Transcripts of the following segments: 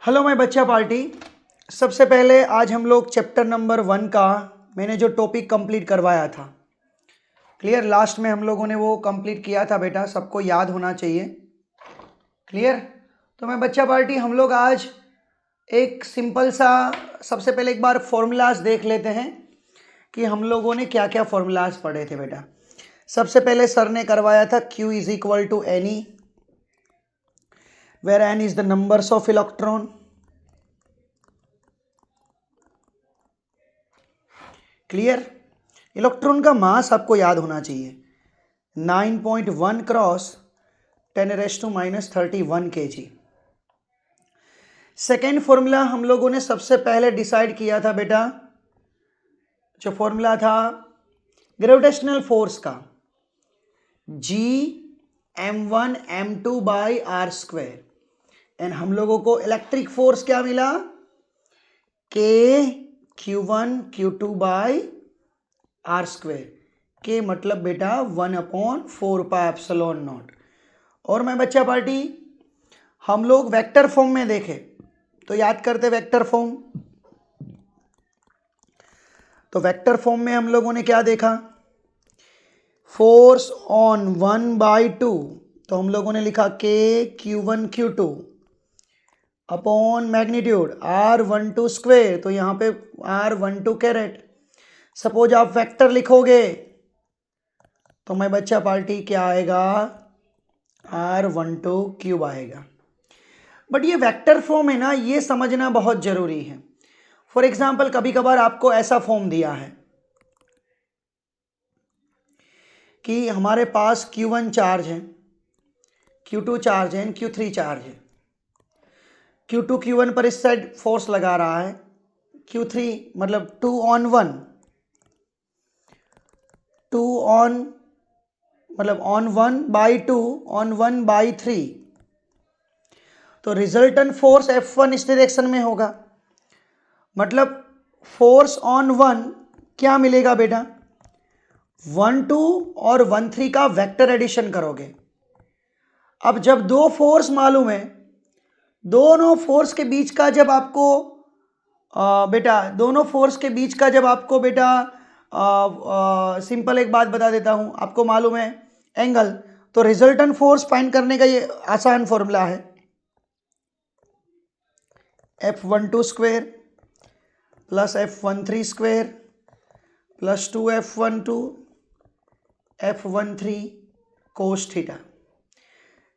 Hello my बच्चा party. सबसे पहले आज हम लोग चैप्टर नंबर 1 का मैंने जो टॉपिक कंप्लीट करवाया था, क्लियर। लास्ट में हम लोगों ने वो कंप्लीट किया था बेटा, सबको याद होना चाहिए, क्लियर। तो मैं बच्चा पार्टी हम लोग आज एक सिंपल सा सबसे पहले एक बार फॉर्मूलाज देख लेते हैं कि हम लोगों ने क्या क्या फॉर्मूलाज पढ़े थे बेटा। सबसे पहले सर ने करवाया था Q is equal to NE where n is the numbers of electron, clear. Electron का मास आपको याद होना चाहिए 9.1 क्रॉस 10⁻⁻31 kg। सेकेंड फॉर्मूला हम लोगों ने सबसे पहले डिसाइड किया था बेटा, जो फॉर्मूला था ग्रेविटेशनल फोर्स का, G m1m2/r²। एंड हम लोगों को इलेक्ट्रिक फोर्स क्या मिला, K(Q1Q2)/r²। के मतलब बेटा 1/4πε0। और मैं बच्चा पार्टी हम लोग वेक्टर फॉर्म में देखे तो याद करते वेक्टर फॉर्म। तो वेक्टर फॉर्म में हम लोगों ने क्या देखा, फोर्स ऑन 1/2, तो हम लोगों ने लिखा K(Q1Q2) अपॉन मैग्नीट्यूड R12², तो यहाँ पे R12 कैरेट। सपोज आप वेक्टर लिखोगे तो मैं बच्चा पार्टी क्या आएगा, R12³ आएगा। बट ये वेक्टर फॉर्म है ना, ये समझना बहुत जरूरी है। फॉर एग्जाम्पल कभी कभार आपको ऐसा फॉर्म दिया है कि हमारे पास Q1 चार्ज है, Q2 चार्ज है, Q3 चार्ज है। Q2 Q1 पर इस साइड फोर्स लगा रहा है, Q3 मतलब 2/1, 2 ऑन मतलब ऑन 1/2 ऑन 1/3, तो रिजल्टेंट फोर्स F1 इस डायरेक्शन में होगा। मतलब फोर्स ऑन 1 क्या मिलेगा बेटा, 1/2 और 1/3 का वेक्टर एडिशन करोगे। अब जब दो फोर्स मालूम है, दोनों फोर्स के बीच का जब आपको बेटा सिंपल एक बात बता देता हूं, आपको मालूम है एंगल, तो रिजल्टेंट फोर्स फाइंड करने का ये आसान फॉर्मूला है, F12² plus F13² plus 2F12 F13 cos theta.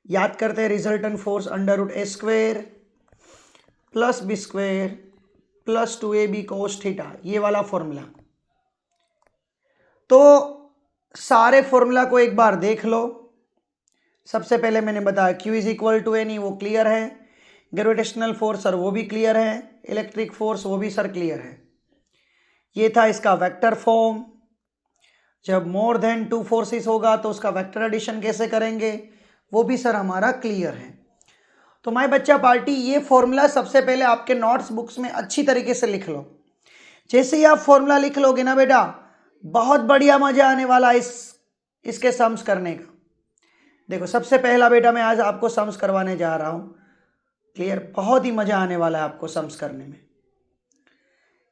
याद करते हैं resultant force √a² plus b² plus 2ab cos theta, ये वाला फॉर्मूला। तो सारे फॉर्मूला को एक बार देख लो। सबसे पहले मैंने बताया Q is equal to NE, वो क्लियर है। ग्रेविटेशनल फोर्स सर वो भी क्लियर है। इलेक्ट्रिक फोर्स वो भी सर क्लियर है। ये था इसका वेक्टर फॉर्म। जब मोर देन 2 फोर्सेस होगा तो उसका वेक्टर एडिशन कैसे करेंगे, वो भी सर हमारा क्लियर है। तो माय बच्चा पार्टी ये फॉर्मूला सबसे पहले आपके नोट्स बुक्स में अच्छी तरीके से लिख लो। जैसे ही आप फॉर्मूला लिख लोगे ना बेटा, बहुत बढ़िया मजा आने वाला है इसके सम्स करने का। देखो सबसे पहला बेटा मैं आज आपको सम्स करवाने जा रहा हूं, क्लियर। बहुत ही मजा आने वाला है आपको सम्स करने में,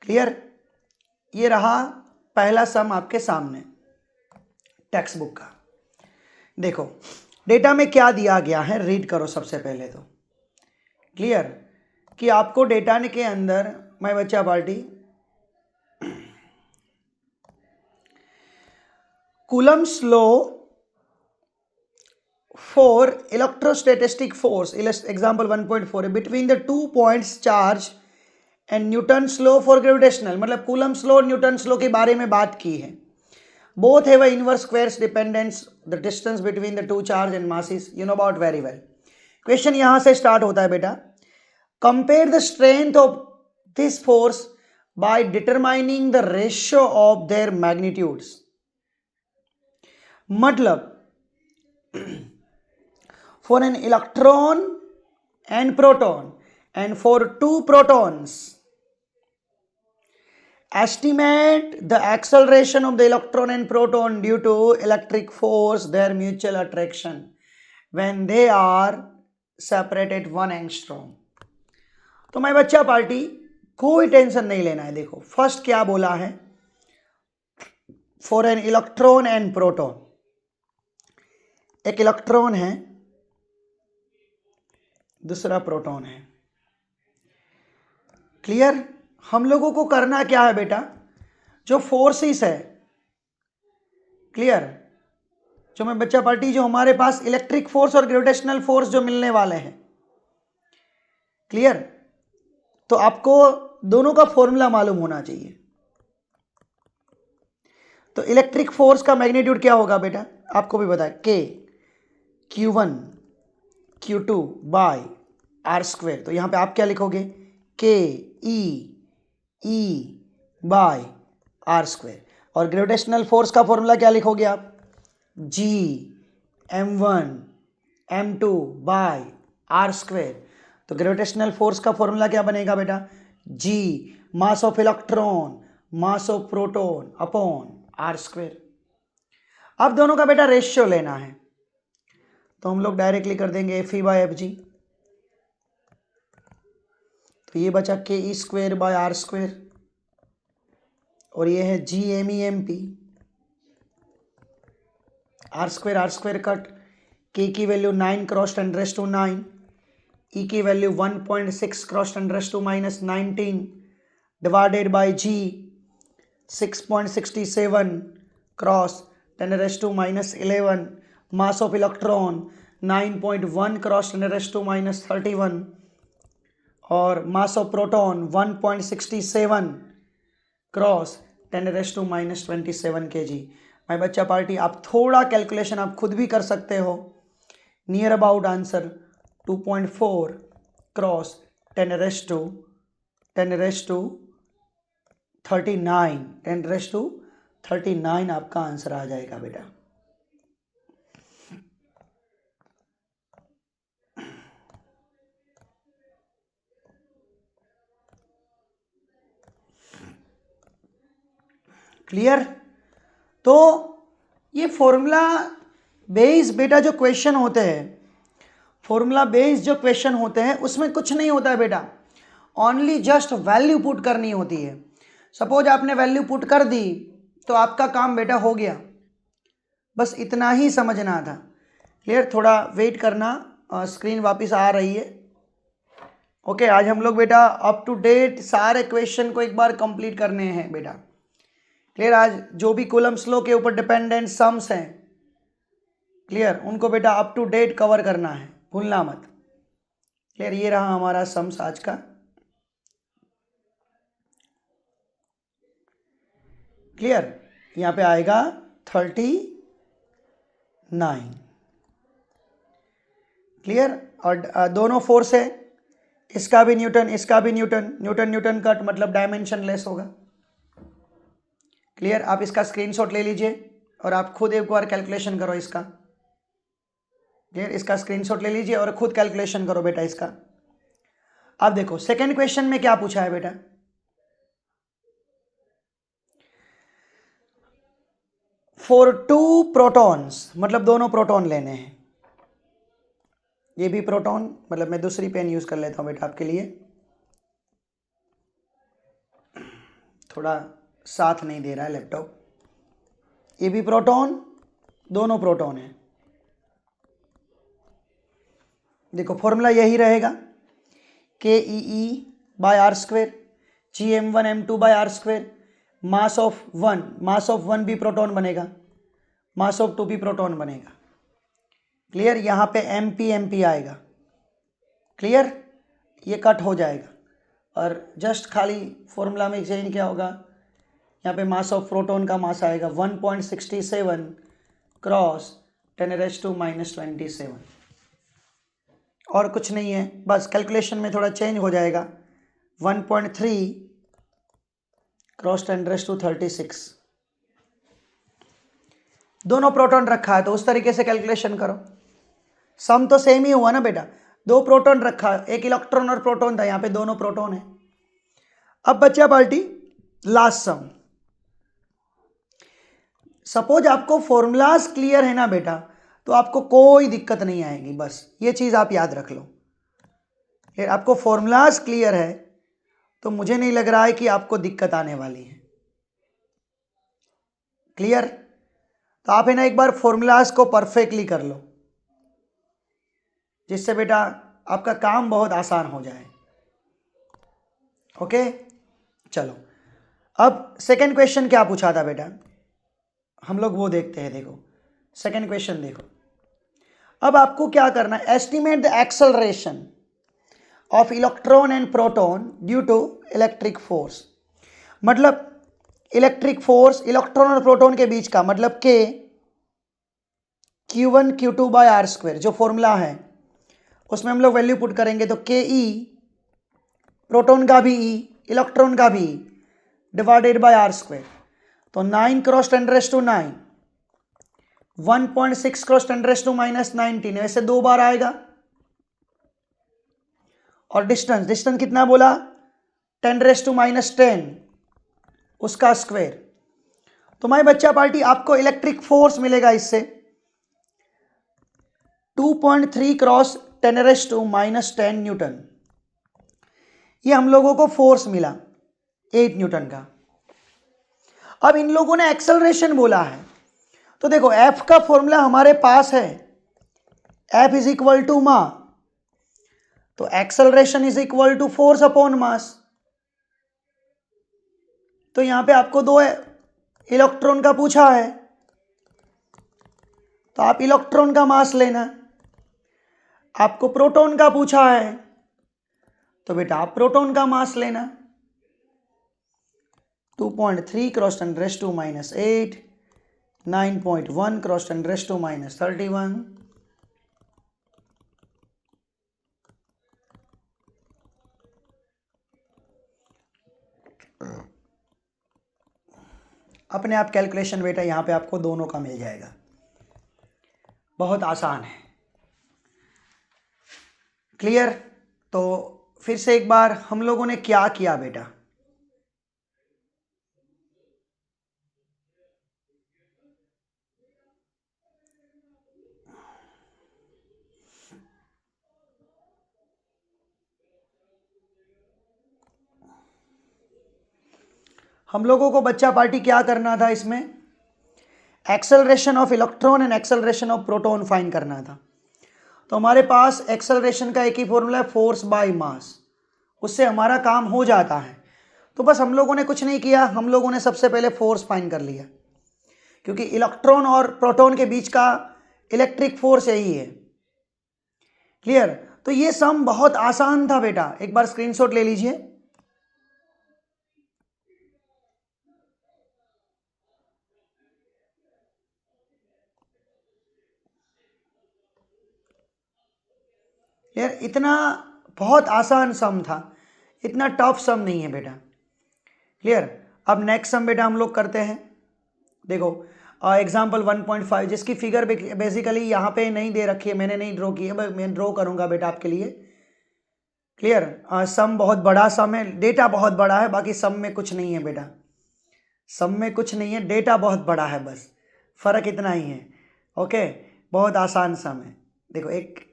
क्लियर। ये रहा पहला सम आपके सामने टेक्स्ट बुक का। देखो डेटा में क्या दिया गया है, रीड करो सबसे पहले तो, क्लियर। कि आपको डेटा के अंदर मैं बच्चा party Coulomb's law for electrostatic force example 1.4 between the 2 points charge and Newton's law for gravitational, मतलब कूलम्स लॉ और न्यूटन्स लॉ के बारे में बात की है। Both have inverse squares dependence the distance between the 2 charge and masses, you know about very well. Question यहां से स्टार्ट होता है बेटा, compare the strength of this force by determining the ratio of their magnitudes. मतलब for an electron and proton and for 2 protons, estimate the acceleration of the electron and proton due to electric force, their mutual attraction, when they are separated 1 angstrom। तो मैं बच्चा party कोई tension नहीं लेना है। देखो first क्या बोला है, for an electron and proton, एक इलेक्ट्रॉन है दूसरा प्रोटॉन है। क्लियर? हम लोगों को करना क्या है बेटा, जो फोर्सेस है, क्लियर, जो मैं बच्चा पार्टी जो हमारे पास इलेक्ट्रिक फोर्स और ग्रेविटेशनल फोर्स जो मिलने वाले हैं, क्लियर, तो आपको दोनों का फॉर्मूला मालूम होना चाहिए। तो इलेक्ट्रिक फोर्स का मैग्नीट्यूड क्या होगा बेटा, आपको भी बताया, के Q1 Q2 by R square. तो यहां पे आप क्या लिखोगे, K E by R square. और ग्रेविटेशनल फोर्स का फॉर्मूला क्या लिखोगे आप, G m1 m2 by R square. तो ग्रेविटेशनल फोर्स का फॉर्मूला क्या बनेगा बेटा, G mass of electron mass of proton upon R square. अब दोनों का बेटा रेशियो लेना है, तो हम लोग डायरेक्टली कर देंगे Fe बाय Fg। तो ये बचा K E square by R square, और ये है G m e m p। R square cut, K की वैल्यू 9 क्रॉस 10⁻⁹, ई की value 1.6 cross 10⁻⁻19 divided by G 6.67 cross 10⁻⁻11, mass of electron 9.1 cross 10⁻⁻31 और mass of proton 1.67 cross 10⁻⁻27 kg। My बच्चा पार्टी आप थोड़ा कैलकुलेशन आप खुद भी कर सकते हो, नियर अबाउट आंसर 2.4 क्रॉस 10⁻39 आपका आंसर आ जाएगा बेटा। क्लियर? तो ये फॉर्मूला बेस्ड बेटा जो क्वेश्चन होते हैं, फॉर्मूला बेस्ड जो क्वेश्चन होते हैं उसमें कुछ नहीं होता है बेटा, ओनली जस्ट वैल्यू पुट करनी होती है। सपोज आपने वैल्यू पुट कर दी तो आपका काम बेटा हो गया, बस इतना ही समझना था। क्लियर? थोड़ा वेट करना, स्क्रीन वापस आ रही है। ओके, आज हम लोग बेटा अप टू डेट सारे क्वेश्चन को एक बार कंप्लीट करने हैं बेटा। क्लियर? आज जो भी कॉलम्स लो के ऊपर डिपेंडेंट सम्स हैं, क्लियर, उनको बेटा अप टू डेट कवर करना है, भूलना मत। क्लियर? ये रहा हमारा सम्स आज का। क्लियर? यहां पे आएगा 39। क्लियर? और दोनों फोर्स है, इसका भी न्यूटन इसका भी न्यूटन, न्यूटन न्यूटन कट मतलब डायमेंशन लेस होगा। क्लियर? आप इसका स्क्रीनशॉट ले लीजिए और आप खुद एक बार कैलकुलेशन करो इसका। क्लियर? इसका स्क्रीनशॉट ले लीजिए और खुद कैलकुलेशन करो बेटा इसका। अब देखो सेकंड क्वेश्चन में क्या पूछा है बेटा, फॉर 2 प्रोटॉन्स, मतलब दोनों प्रोटॉन लेने हैं। ये भी प्रोटॉन, मतलब मैं दूसरी पेन यूज कर लेता हूं बेटा आपके लिए, थोड़ा साथ नहीं दे रहा है लैपटॉप। ये भी प्रोटॉन, दोनों प्रोटॉन है। देखो फॉर्मूला यही रहेगा, K E by R square, G m1 m2 by R square, mass of one भी प्रोटॉन बनेगा, मास ऑफ 2 भी प्रोटॉन बनेगा। क्लियर? यहाँ पे एम पी आएगा। क्लियर? ये कट हो जाएगा और जस्ट खाली फॉर्मूला में चेंज क्या होगा, यहाँ पे मास ऑफ प्रोटॉन का मास आएगा 1.67 क्रॉस 10⁻⁻27 और कुछ नहीं है, बस कैलकुलेशन में थोड़ा चेंज हो जाएगा, 1.3 क्रॉस 10⁻36। दोनों प्रोटॉन रखा है तो उस तरीके से कैलकुलेशन करो। सम तो सेम ही हुआ ना बेटा, 2 प्रोटॉन रखा, एक इलेक्ट्रॉन और प्रोटॉन था, यहाँ पे दोनों प्रोटॉन है। अब बच्चा पार्टी लास्ट सम। सपोज आपको फॉर्मूलाज क्लियर है ना बेटा, तो आपको कोई दिक्कत नहीं आएगी, बस ये चीज आप याद रख लो। ये आपको फॉर्मूलाज क्लियर है तो मुझे नहीं लग रहा है कि आपको दिक्कत आने वाली है। क्लियर? तो आप है ना एक बार फॉर्मूलाज को परफेक्टली कर लो, जिससे बेटा आपका काम बहुत आसान हो जाए। ओके, चलो अब सेकंड क्वेश्चन क्या पूछा था बेटा, हम लोग वो देखते हैं। देखो सेकंड क्वेश्चन देखो, अब आपको क्या करना है, estimate the acceleration of electron and proton due to electric force. मतलब इलेक्ट्रिक फोर्स इलेक्ट्रॉन और प्रोटॉन के बीच का, मतलब K Q1 Q2 by R square, जो फॉर्मूला है उसमें हम लोग वैल्यू पुट करेंगे तो के ई, प्रोटॉन का भी ई, इलेक्ट्रॉन का भी डिवाइडेड बाय आर स्क्वायर। तो 9 क्रॉस 10⁻⁹, 1.6 क्रॉस 10⁻⁻19, वैसे 2 बार आएगा। और डिस्टेंस, डिस्टेंस कितना बोला, 10⁻⁻10 उसका स्क्वायर। तो माय बच्चा पार्टी आपको इलेक्ट्रिक फोर्स मिलेगा इससे 2.3 क्रॉस 10⁻⁻10 न्यूटन। ये हम लोगों को फोर्स मिला 8 न्यूटन का। अब इन लोगों ने एक्सेलरेशन बोला है, तो देखो एफ का फॉर्मूला हमारे पास है, एफ इज इक्वल टू मा, तो acceleration is equal to force upon mass. तो यहां पे आपको 2 इलेक्ट्रॉन का पूछा है, तो आप इलेक्ट्रॉन का मास लेना। आपको प्रोटॉन का पूछा है, तो बेटा आप प्रोटॉन का मास लेना। 2.3 क्रॉस 10⁻⁻8, 9.1 क्रॉस 10⁻⁻31, अपने आप कैलकुलेशन बेटा यहां पे आपको दोनों का मिल जाएगा, बहुत आसान है। क्लियर? तो फिर से एक बार हम लोगों ने क्या किया बेटा, हम लोगों को बच्चा पार्टी क्या करना था, इसमें acceleration of electron and acceleration of proton find करना था। तो हमारे पास एक्सेलरेशन का एक ही फॉर्मूला है, फोर्स बाय मास, उससे हमारा काम हो जाता है। तो बस हम लोगों ने कुछ नहीं किया, हम लोगों ने सबसे पहले फोर्स फाइंड कर लिया, क्योंकि इलेक्ट्रॉन और प्रोटॉन के बीच का इलेक्ट्रिक फोर्स यही है। क्लियर? तो ये सम बहुत आसान था बेटा, एक बार स्क्रीनशॉट ले लीजिए। यार इतना बहुत आसान सम था, इतना टफ सम नहीं है बेटा। क्लियर? अब नेक्स्ट सम बेटा हम लोग करते हैं। देखो एग्जाम्पल 1.5, जिसकी फिगर बेसिकली यहाँ पे नहीं दे रखी है, मैंने नहीं ड्रॉ की है, मैं ड्रॉ करूँगा बेटा आपके लिए। क्लियर? सम बहुत बड़ा सम है, डेटा बहुत बड़ा है, बाकी सम में कुछ नहीं है बेटा, सम में कुछ नहीं है, डेटा बहुत बड़ा है, बस फर्क इतना ही है। ओके, बहुत आसान सम है। देखो एक,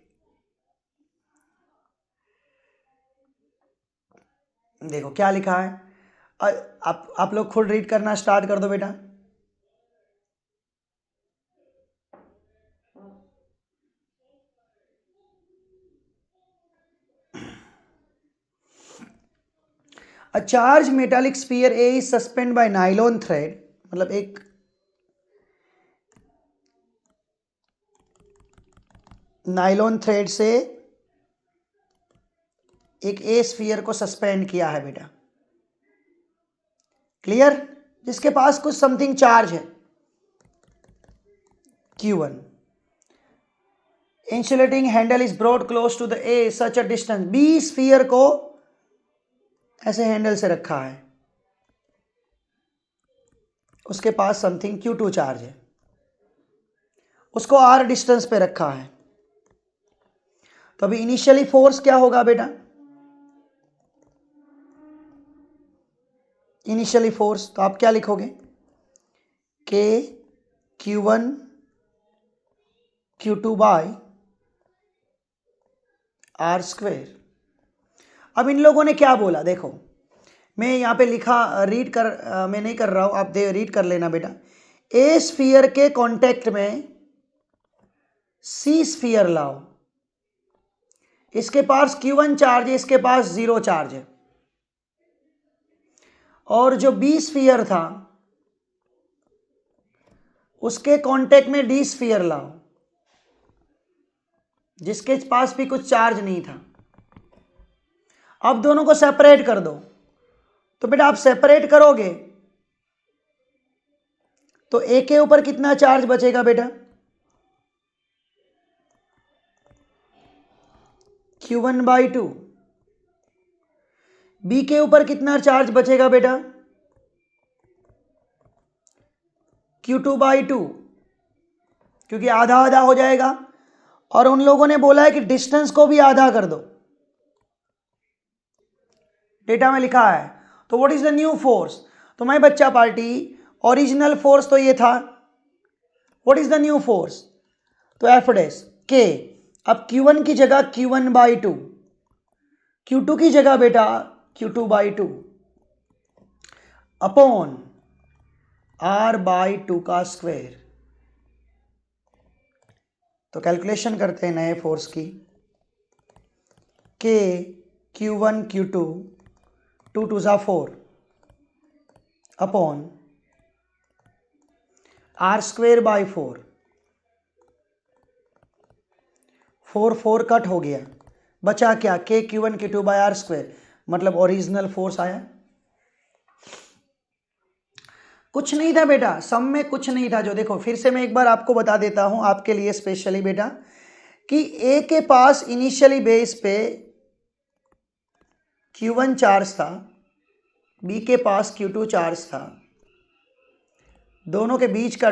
देखो क्या लिखा है, आप लोग खुद रीड करना स्टार्ट कर दो बेटा। A charged metallic sphere A is suspended by nylon thread, मतलब एक नाइलॉन थ्रेड से एक ए स्फीयर को सस्पेंड किया है बेटा। क्लियर? जिसके पास कुछ समथिंग चार्ज है Q1, insulating handle is brought close to the a such a distance, B sphere को ऐसे हैंडल से रखा है, उसके पास समथिंग Q2 चार्ज है, उसको R डिस्टेंस पे रखा है। तो अभी इनिशियली फोर्स क्या होगा बेटा, इनिशियली फोर्स, तो आप क्या लिखोगे, के Q1 Q2 bye R square. अब इन लोगों ने क्या बोला, देखो मैं यहाँ पे लिखा, मैं नहीं कर रहा हूँ, आप रीड कर लेना बेटा। ए स्फीयर के कांटेक्ट में सी स्फीयर लाओ, इसके पास Q1 चार्ज है, इसके पास 0 चार्ज है। और जो बी स्फीयर था उसके कांटेक्ट में डी स्फीयर लाओ, जिसके पास भी कुछ चार्ज नहीं था। अब दोनों को सेपरेट कर दो, तो बेटा आप सेपरेट करोगे तो ए के ऊपर कितना चार्ज बचेगा बेटा, Q1/2। बी के ऊपर कितना चार्ज बचेगा बेटा, Q2/2, क्योंकि आधा आधा हो जाएगा। और उन लोगों ने बोला है कि डिस्टेंस को भी आधा कर दो, डेटा में लिखा है। तो what is the new force, तो मैं बच्चा पार्टी ओरिजिनल फोर्स तो ये था, what is the new force, तो एफ डैश के। अब Q1 की जगह Q1/2, Q2 की जगह बेटा Q2/2 अपॉन R/2 का स्क्वायर। तो कैलकुलेशन करते हैं नए फोर्स की, के Q1 Q2 2 2 जा 4 अपॉन R²/4, 4 4 कट हो गया, बचा क्या, के Q1 Q2/R², मतलब ओरिजिनल फोर्स आया। कुछ नहीं था बेटा, सम में कुछ नहीं था। जो देखो फिर से मैं एक बार आपको बता देता हूं आपके लिए स्पेशली बेटा, कि ए के पास इनिशियली बेस पे Q1 चार्ज था, बी के पास Q2 चार्ज था, दोनों के बीच का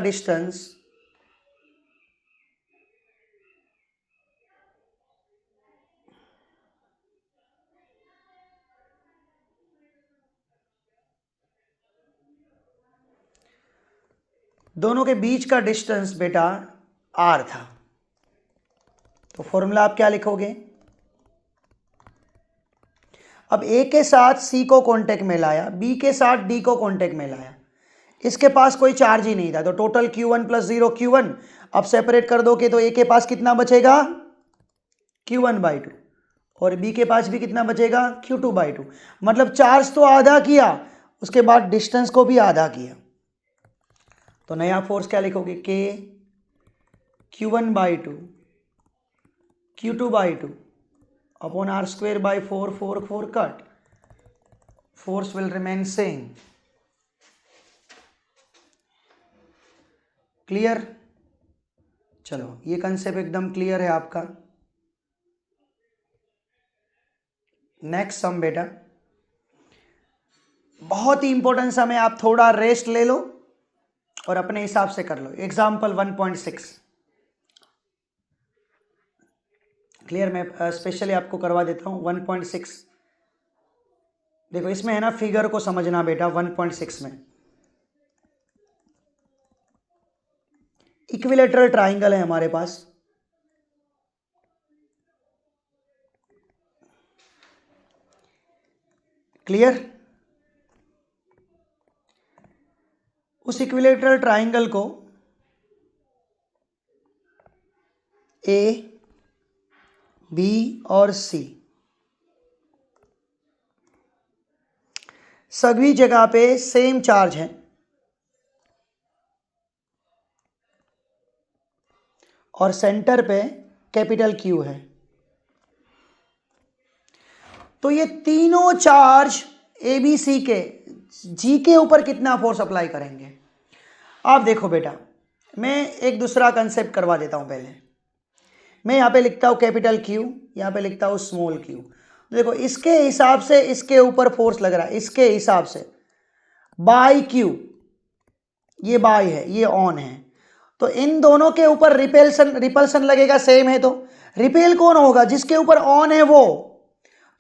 डिस्टेंस बेटा R था। तो फॉर्मूला आप क्या लिखोगे, अब ए के साथ सी को कांटेक्ट में लाया, बी के साथ डी को कांटेक्ट में लाया, इसके पास कोई चार्ज ही नहीं था, तो टोटल Q1 + 0 Q1। अब सेपरेट कर दोगे तो ए के पास कितना बचेगा, Q1/2, और बी के पास भी कितना बचेगा, Q2/2। मतलब चार्ज तो आधा किया, उसके बाद डिस्टेंस को भी आधा किया। तो नया फोर्स क्या लिखोगे, के Q1/2 Q2/2 upon R²/4 4 4 cut, force will remain same. Clear, चलो ये कंसेप्ट एकदम क्लियर है आपका। नेक्स्ट सम बेटा बहुत ही इंपॉर्टेंट सम है, आप थोड़ा रेस्ट ले लो और अपने हिसाब से कर लो। एग्जाम्पल 1.6 क्लियर, मैं स्पेशली आपको करवा देता हूं 1.6। देखो इसमें है ना, फिगर को समझना बेटा। 1.6 में इक्विलेटरल ट्राइंगल है हमारे पास, क्लियर। उस इक्विलेटरल ट्राइंगल को ए बी और सी सभी जगह पे सेम चार्ज है, और सेंटर पे कैपिटल Q है। तो ये तीनों चार्ज ए बी सी के जी के ऊपर कितना फोर्स अप्लाई करेंगे। आप देखो बेटा, मैं एक दूसरा कंसेप्ट करवा देता हूं। पहले मैं यहां पे लिखता हूं कैपिटल Q, यहां पे लिखता हूं स्मॉल q। देखो इसके हिसाब से इसके ऊपर फोर्स लग रहा है, इसके हिसाब से बाई Q, ये बाई है, ये ऑन है, तो इन दोनों के ऊपर रिपल्सन लगेगा, सेम है। तो रिपेल कौन होगा, जिसके ऊपर ऑन है वो,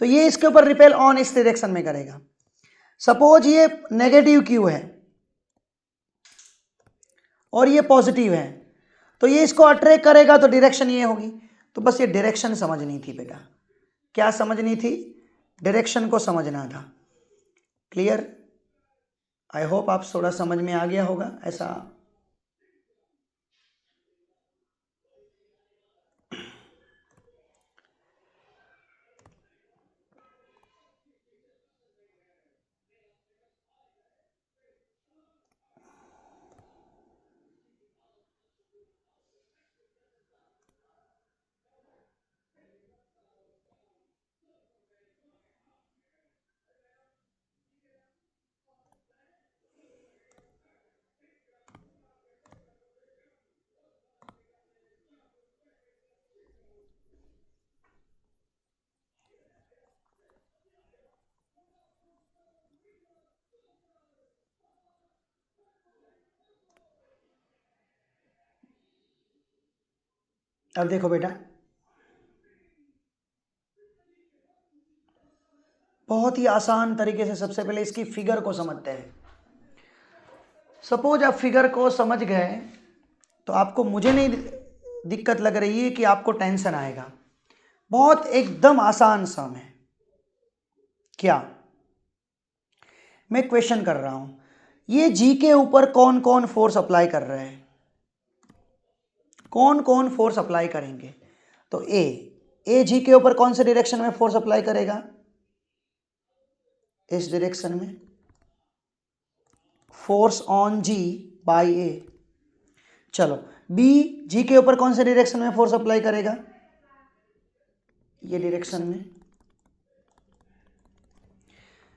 तो ये इसके ऊपर रिपेल ऑन इस डायरेक्शन में करेगा। सपोज ये नेगेटिव Q है और ये पॉजिटिव है, तो ये इसको अट्रैक्ट करेगा, तो डायरेक्शन ये होगी। तो बस ये डायरेक्शन समझनी थी बेटा। क्या समझनी थी, डायरेक्शन को समझना था। क्लियर? आई होप आप थोड़ा समझ में आ गया होगा ऐसा। अब देखो बेटा, बहुत ही आसान तरीके से सबसे पहले इसकी फिगर को समझते हैं। सपोज आप फिगर को समझ गए तो आपको, मुझे नहीं दिक्कत लग रही है कि आपको टेंशन आएगा। बहुत एकदम आसान सम है। क्या? मैं क्वेश्चन कर रहा हूं, ये जी के ऊपर कौन कौन फोर्स अप्लाई कर रहे हैं, कौन कौन फोर्स अप्लाई करेंगे? तो ए जी के ऊपर कौन से डायरेक्शन में फोर्स अप्लाई करेगा? इस डायरेक्शन में, फोर्स ऑन जी बाई ए। चलो, बी जी के ऊपर कौन से डायरेक्शन में फोर्स अप्लाई करेगा? ये डायरेक्शन में।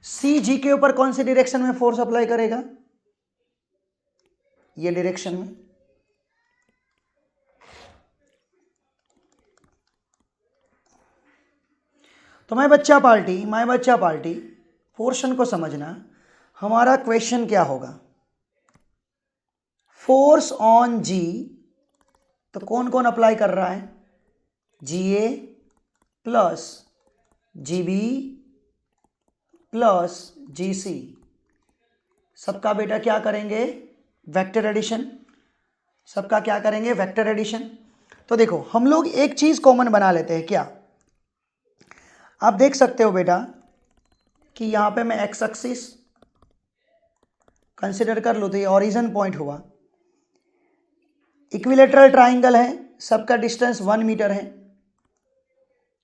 सी जी के ऊपर कौन से डायरेक्शन में फोर्स अप्लाई करेगा? ये डायरेक्शन में। तो माय बच्चा पार्टी पोर्शन को समझना। हमारा क्वेश्चन क्या होगा? फोर्स ऑन जी, तो कौन कौन अप्लाई कर रहा है? G A plus G B plus G C. सबका बेटा क्या करेंगे? Vector addition. सबका क्या करेंगे? Vector addition. तो देखो, हम लोग एक चीज कॉमन बना लेते हैं। क्या? आप देख सकते हो बेटा कि यहां पे मैं एक्स एक्सिस कंसिडर कर लो तो ये ओरिजिन पॉइंट हुआ। इक्विलेटरल ट्राइंगल है, सबका डिस्टेंस 1 मीटर है।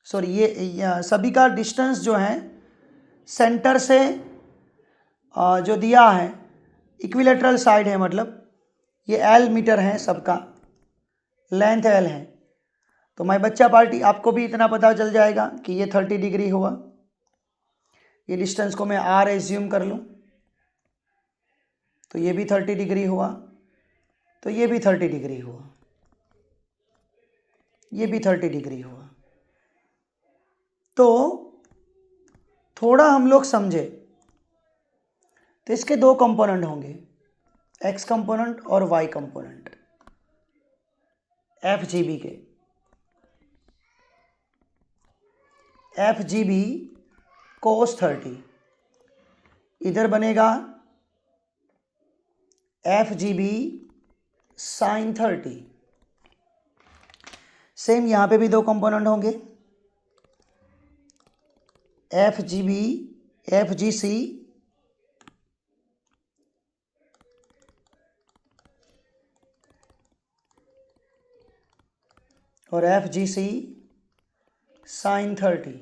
सॉरी, ये सभी का डिस्टेंस जो है सेंटर से जो दिया है इक्विलेटरल साइड है, मतलब ये एल मीटर है, सबका लेंथ एल है। तो माय बच्चा पार्टी, आपको भी इतना पता चल जाएगा कि ये 30 डिग्री हुआ। ये डिस्टेंस को मैं आर एज्यूम कर लूँ तो ये भी 30 डिग्री हुआ, तो ये भी 30 डिग्री हुआ, ये भी 30 डिग्री हुआ। तो थोड़ा हम लोग समझे तो इसके दो कंपोनेंट होंगे, एक्स कंपोनेंट और Y component. F G B के, एफ जी बी कोस 30, इधर बनेगा F G B sine 30। Same यहां पे भी दो कंपोनेंट होंगे, F G B, F G C और एफ जी सी साइन 30।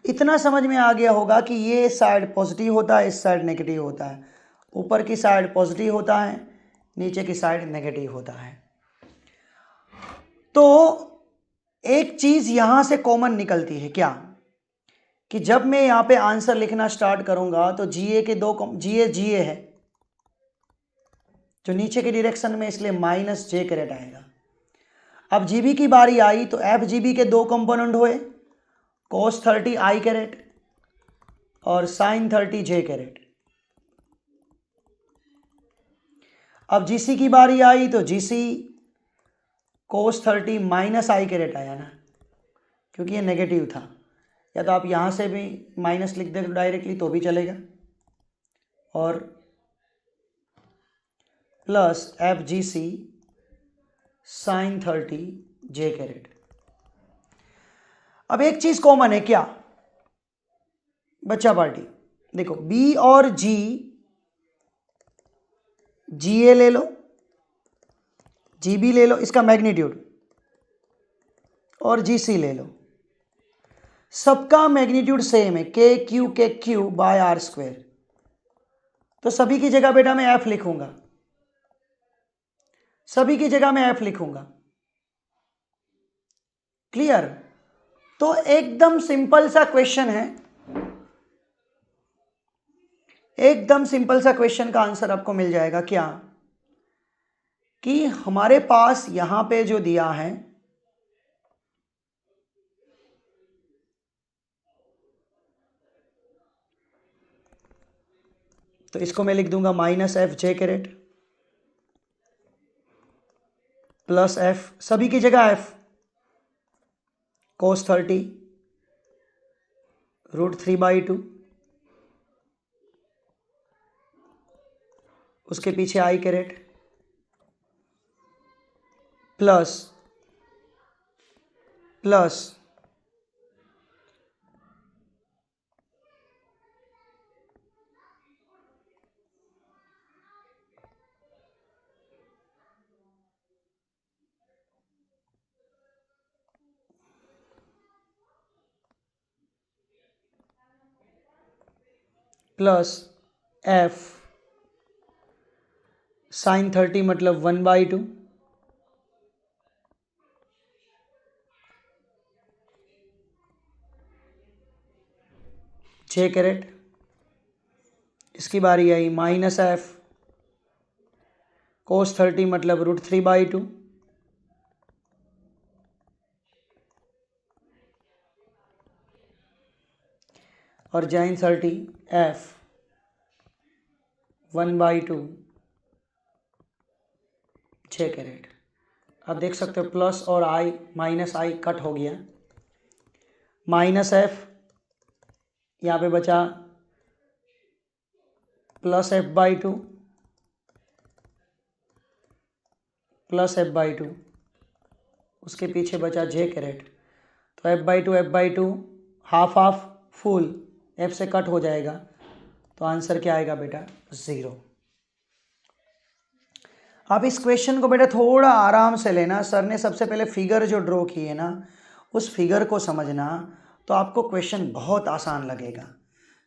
इतना समझ में आ गया होगा कि ये साइड पॉजिटिव होता है, इस साइड नेगेटिव होता है। ऊपर की साइड पॉजिटिव होता है, नीचे की साइड नेगेटिव होता है। तो एक चीज यहां से कॉमन निकलती है। क्या? कि जब मैं यहां पे आंसर लिखना स्टार्ट करूंगा तो जीए के दो, जीए है जो नीचे के डायरेक्शन में, इसलिए माइनस जे कैरेट आएगा। अब जीबी की बारी आई तो एफ जीबी के दो कंपोनेंट हुए, कोस 30 आई कैरेट और साइन 30 जे कैरेट। अब जीसी की बारी आई तो जीसी कोस 30 माइनस आई कैरेट आया ना, क्योंकि ये नेगेटिव था। या तो आप यहां से भी माइनस लिख दे डायरेक्टली तो भी चलेगा, और प्लस एफ जी सी साइन 30 जे कैरेट। अब एक चीज कॉमन है। क्या? बच्चा पार्टी देखो बी और जी, जी ए ले लो, जी बी ले लो, इसका मैग्नीट्यूड, और जी सी ले लो, सबका मैग्नीट्यूड सेम है, के क्यू बाय आर स्क्वायर। तो सभी की जगह बेटा मैं एफ लिखूंगा, सभी की जगह मैं एफ लिखूंगा। क्लियर? तो एकदम सिंपल सा क्वेश्चन है, एकदम सिंपल सा क्वेश्चन का आंसर आपको मिल जाएगा। क्या कि हमारे पास यहां पे जो दिया है तो इसको मैं लिख दूंगा minus F J caret plus F, सभी की जगह एफ, cos 30 √3/2, उसके पीछे I caret plus plus plus F sine 30 मतलब 1/2, जे कैरेट, इसकी बारी आई माइनस एफ cos 30 मतलब √3/2, और जाइन 30 एफ 1/2 जे कैरेट। आप देख सकते हो प्लस और आई माइनस आई कट हो गया, माइनस एफ यहाँ पे बचा प्लस f/2 प्लस f/2, उसके पीछे बचा जे कैरेट। तो f/2 half half full, f से कट हो जाएगा, तो आंसर क्या आएगा बेटा 0। आप इस क्वेश्चन को बेटा थोड़ा आराम से लेना, सर ने सबसे पहले फिगर जो ड्रॉ की है ना उस फिगर को समझना, तो आपको क्वेश्चन बहुत आसान लगेगा।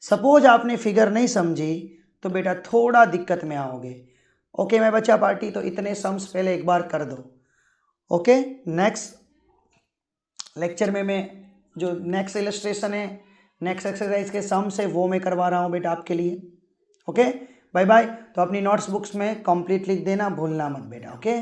सपोज आपने फिगर नहीं समझी तो बेटा थोड़ा दिक्कत में आओगे। ओके मैं बच्चा पार्टी, तो इतने सम्स पहले एक बार कर दो। ओके नेक्स्ट लेक्चर में मैं जो नेक्स्ट इलस्ट्रेशन है, नेक्स्ट एक्सरसाइज के सम्स है वो मैं करवा रहा हूँ बेटा आपके लिए। Okay bye bye. तो अपनी नोट्स बुक्स में कंप्लीट लिख देना, भूलना मत बेटा। ओके